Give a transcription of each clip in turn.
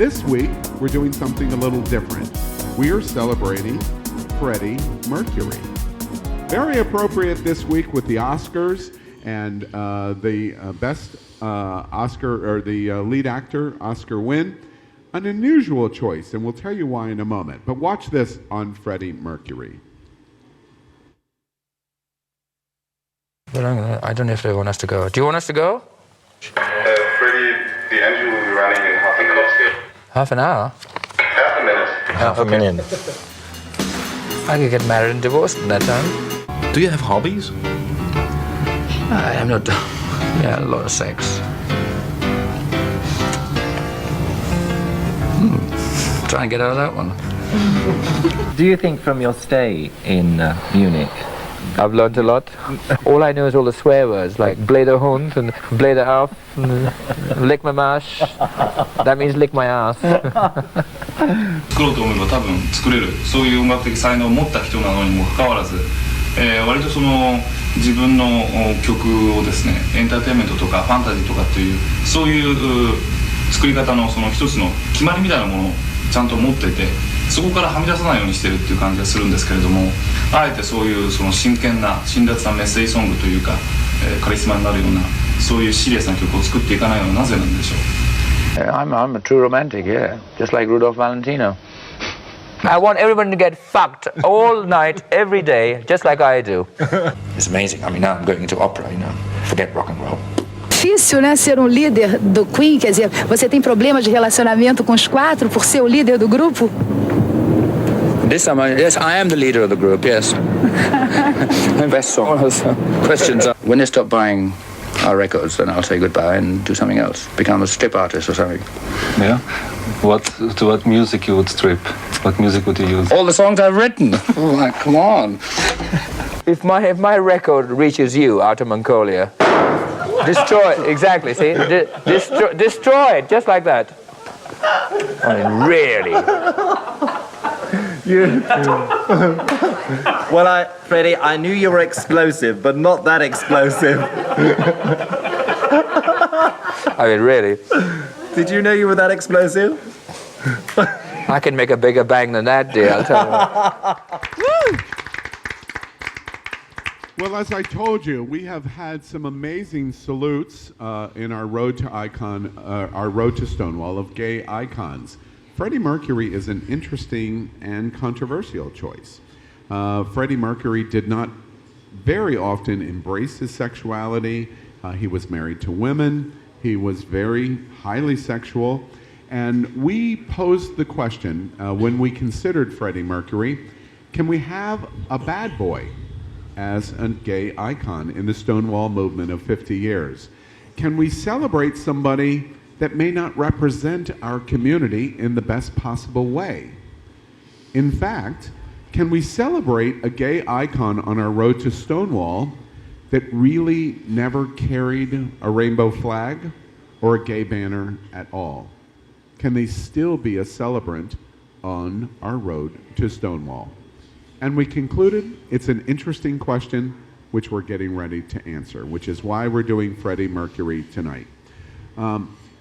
This week, we're doing something a little different. We are celebrating Freddie Mercury. Very appropriate this week with the Oscars and the best Oscar, or the lead actor Oscar win. An unusual choice, and we'll tell you why in a moment. But watch this on Freddie Mercury. I don't know if they want us to go. Do you want us to go? Freddie, the engine will be running in half a minute. Half an hour? Half a minute. Half a minute. I could get married and divorced in that time. Do you have hobbies? I'm not... Yeah, a lot of sex. Try and get out of that one. Do you think from your stay in Munich? I've learned a lot. All I know is all the swear words, like bleder Hund and bleder auf, and lick my mash. That means lick my ass. 作ろうと思えば多分作れる、そういう音楽的才能を持った人なのにもかかわらず、割とその自分の曲をですね、エンターテインメントとかファンタジーとかっていうそういう作り方のその一つの決まりみたいなものをちゃんと持ってて、そこからはみ出さないようにしてるっていう感じがするんですけれども、あえてそういうその真剣な辛辣なメッセージソングというか、カリスマになるようなそういうシリアスな曲を作っていかないのはなぜなんでしょう。I'm a true romantic, yeah, just like Rudolph Valentino. I want everyone to get fucked all night, every day, just like I do. It's amazing. I mean, now I'm going into opera, you know. Forget rock and roll. Difícil, né, ser um líder do Queen, quer dizer, você tem problema de relacionamento com os quatro por ser o líder do grupo? This time, yes, I am the leader of the group, yes. My best song. Questions are, when they stop buying our records, then I'll say goodbye and do something else. Become a strip artist or something. Yeah? To what music you would strip? What music would you use? All the songs I've written. Oh, like, come on. If my record reaches you out of Mongolia, destroy it, exactly, see? Destroy it, just like that. I mean, really. Well, Freddie, I knew you were explosive, but not that explosive. I mean, really. Did you know you were that explosive? I can make a bigger bang than that, dear, I'll tell you. Well, as I told you, we have had some amazing salutes in our road to icon, our road to Stonewall of gay icons. Freddie Mercury is an interesting and controversial choice. Freddie Mercury did not very often embrace his sexuality. He was married to women. He was very highly sexual. And we posed the question when we considered Freddie Mercury, can we have a bad boy as a gay icon in the Stonewall movement of 50 years? Can we celebrate somebody that may not represent our community in the best possible way? In fact, can we celebrate a gay icon on our road to Stonewall that really never carried a rainbow flag or a gay banner at all? Can they still be a celebrant on our road to Stonewall? And we concluded it's an interesting question which we're getting ready to answer, which is why we're doing Freddie Mercury tonight.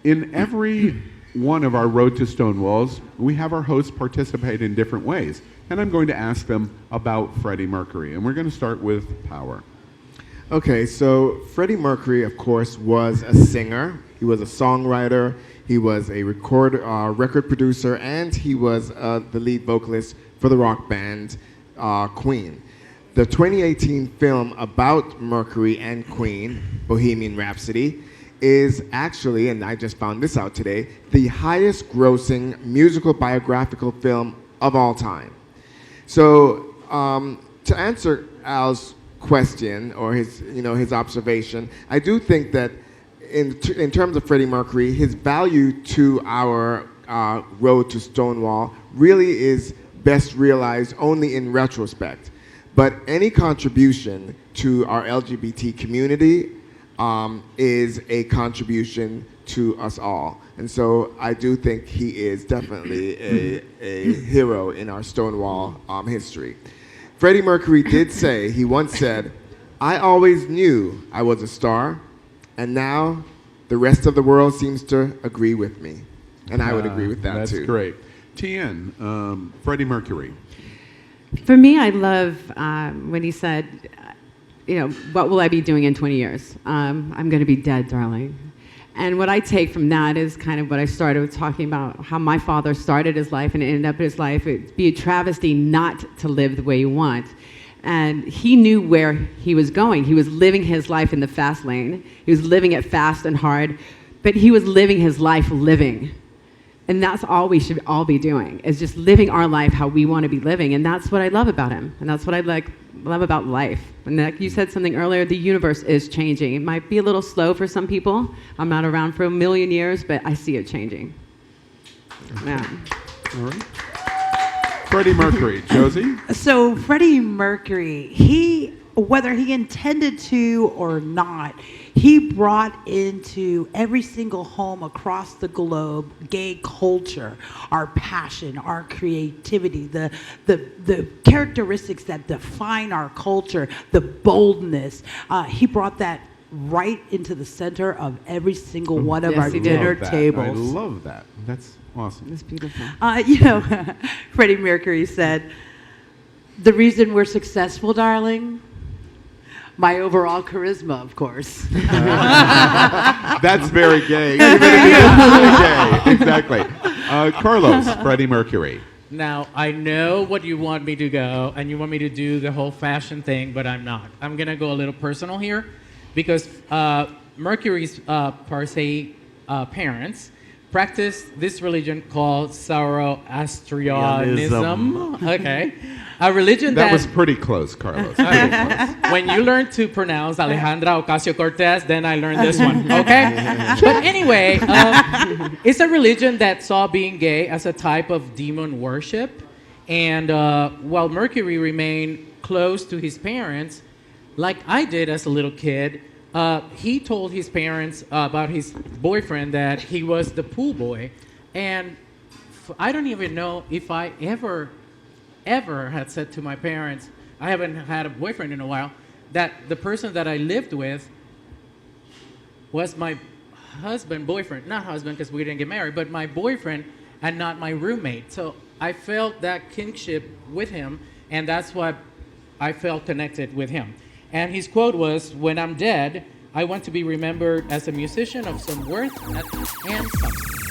In every one of our Road to Stonewalls, we have our hosts participate in different ways. And I'm going to ask them about Freddie Mercury. And we're going to start with Power. Okay, so Freddie Mercury, of course, was a singer. He was a songwriter. He was a record producer. And he was the lead vocalist for the rock band Queen. The 2018 film about Mercury and Queen, Bohemian Rhapsody, is actually, and I just found this out today, the highest grossing musical biographical film of all time. So to answer Al's question or his observation, I do think that in terms of Freddie Mercury, his value to our road to Stonewall really is best realized only in retrospect. But any contribution to our LGBT community is a contribution to us all. And so I do think he is definitely a hero in our Stonewall history. Freddie Mercury did say, he once said, "I always knew I was a star, and now the rest of the world seems to agree with me." And I would agree with that too. That's great. Tien, Freddie Mercury. For me, I love when he said, what will I be doing in 20 years? I'm going to be dead, darling. And what I take from that is kind of what I started with talking about, how my father started his life and ended up his life. It'd be a travesty not to live the way you want. And he knew where he was going. He was living his life in the fast lane. He was living it fast and hard, but he was living his life living. And that's all we should all be doing, is just living our life how we want to be living. And that's what I love about him. And that's what I love about life. And like you said something earlier, the universe is changing. It might be a little slow for some people. I'm not around for a million years, but I see it changing. Yeah. All right. Freddie Mercury. Josie? So Freddie Mercury, whether he intended to or not, he brought into every single home across the globe gay culture, our passion, our creativity, the characteristics that define our culture, the boldness. He brought that right into the center of every single one of our dinner tables. I love that. That's awesome. That's beautiful. Freddie Mercury said, "The reason we're successful, darling, my overall charisma, of course." That's very gay. Very gay. Exactly. Carlos, Freddie Mercury. Now, I know what you want me to go, and you want me to do the whole fashion thing, but I'm not. I'm going to go a little personal here, because Mercury's parents practiced this religion called Zoroastrianism. Okay. A religion that was pretty close, Carlos. Pretty close. When you learn to pronounce Alejandra Ocasio-Cortez, then I learned this one, okay? But anyway, it's a religion that saw being gay as a type of demon worship. And while Mercury remained close to his parents, like I did as a little kid, he told his parents about his boyfriend that he was the pool boy. And I don't even know if I ever had said to my parents, I haven't had a boyfriend in a while, that the person that I lived with was my boyfriend, not husband because we didn't get married, but my boyfriend and not my roommate. So I felt that kinship with him, and that's why I felt connected with him. And his quote was, "When I'm dead, I want to be remembered as a musician of some worth and substance."